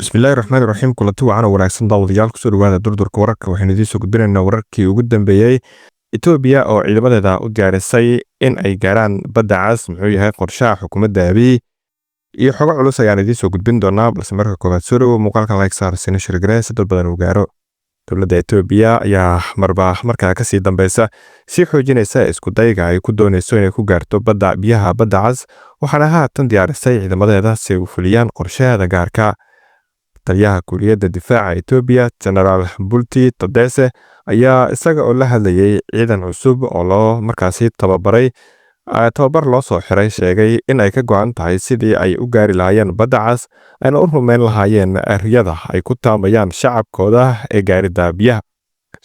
Bismillaahi Raxmaani Raxiim kulanti wacan oo wanaagsan daawadayaal kusoo dhawaada durdurka wararka waxaynu idiin soo gudbinaynaa wararkii ugu dambeeyay Itoobiya oo ciidamadeeda u gaarisay in ay gaaraan badda cas muxuu yahay qorshaha xukuumadda Abiy iyo xogo culus ayaan idiin soo gudbin doonaa balse marka koowaad soo dhawow muuqaalkan like saar sina shirgare si dad badan u gaaro dowladda Itoobiya ayaa markaa ka sii dambeysa si xoojinaysa isku dayga ay ku doonayso inay ku gaarto biyaha badda cas waxaana haatan diyaarisay ciidamadeeda si ay u fuliyaan qorshaheeda gaarka taliyaha kuuriyadda difaaca Itoobiya General Bulti Tadesse ayaa isaga oo la hadlayay ciidan cusub oo loo markaasi tababar loo soo xiray sheegay in ay ka go'an tahay sidii ay u gaari lahaayeen badda cas ayna u rumeyn lahaayeen riyada ay ku taamayaan shacabkooda ee gaaridda biyaha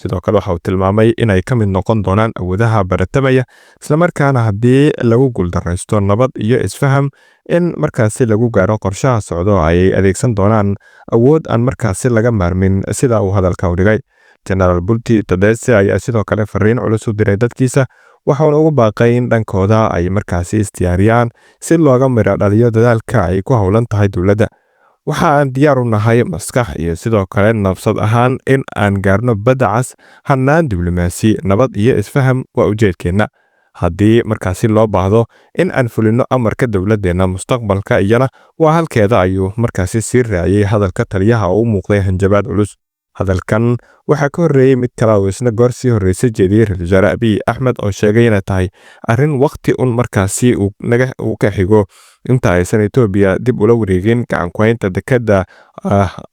sidoo kale waxa uu tilmaamay in ay ka mid noqon doonaan awoodaha baratamaya isla markaana haddii lagu guuldareysto nabad iyo isfaham in markaasi lagu gaaro qorshaha socdo ay adeegsan doonaan awood aan markaasi laga maarmin sida uu hadalka u dhigay General Bulti Tadesse ayaa sidoo kale fariin culus u diray dadkiisa waxaana ugu baaqay in dhankooda ay markaasi istiyaariyaan si looga miro dhaliyo dadaalka ay ku howlan tahay dowladda waxa aan diyaar u nahay maskax iyo sidoo kale nafsad ahaan in aan gaarno badda cas hannaan diblomaasi nabad iyo isfaham waa ujeedkeena haddii markaasi loo baahdo in aan fulino amarka dowladdeena mustaqbalka iyana waa halkeeda ayuu markaasi sii raaciyay hadalka taliyaha oo u muuqday hanjabaad culus hadalkan waxaa ka horreeyay mid kale oo isna goor sii horreysay jeediyey ra-iisul wasaare Abiy Axmed oo sheegay inay tahay arrin waqti markaasi uu ka xigo inta aysan Itoobiya dib ula wareegin gacan ku haynta dekedda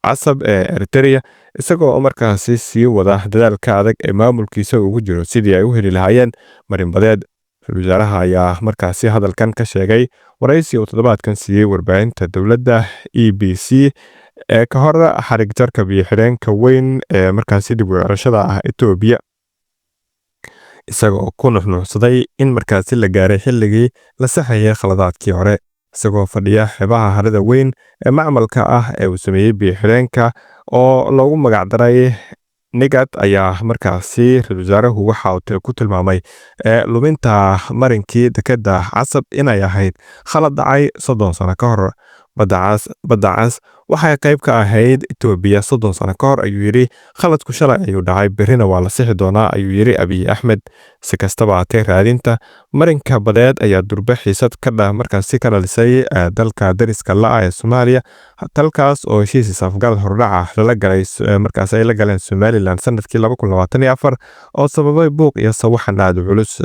Casab ee Eritrea isagoo markaasi sii wada dadaalka adag ee maamulkiisa ugu jiro sidii ay u heli lahaayeen marinbadeed ra-iisul wasaaraha ayaa markaasi hadalkan ka sheegay waraysi uu toddobaadkan siiyey warbaahinta dowladda EBC ee ka hor xarig jarka biyo-xireenka weyn ee markaasi dib u celashada ah Itoobiya isagoo ku nuxnuuxsaday in markaasi la gaaray xilligii la saxayay khaladaadkii hore isagoo fadhiya xeebaha harada weyn ee macmalka ah ee uu sameeyey biyo-xireenka oo loogu magacdaray Nigad ayaa markaasi ra-iisul wasaaruhu waxa uu ku tilmaamay luminta marinkii dekedda Casab inay ahayd khalad dhacay 30 sano ka hor badda cas waxay qayb ka ahayd Itoobiya 30 sano ka hor ayuu yiri khaladku shalay ayuu dhacay berrina waa la sixi doonaa ayuu yiri Abiy Axmed si kastaba ahaatee raadinta marinka badeed ayaa durba xiisad markaasi ka dhalisay dalka dariska la ee Soomaaliya dalkaas oo heshiis afgaal hordhaca lala galay markaas ay la galeen Somaliland sanadkii 2024 oo sababay buuq iyo sawaxan aad culus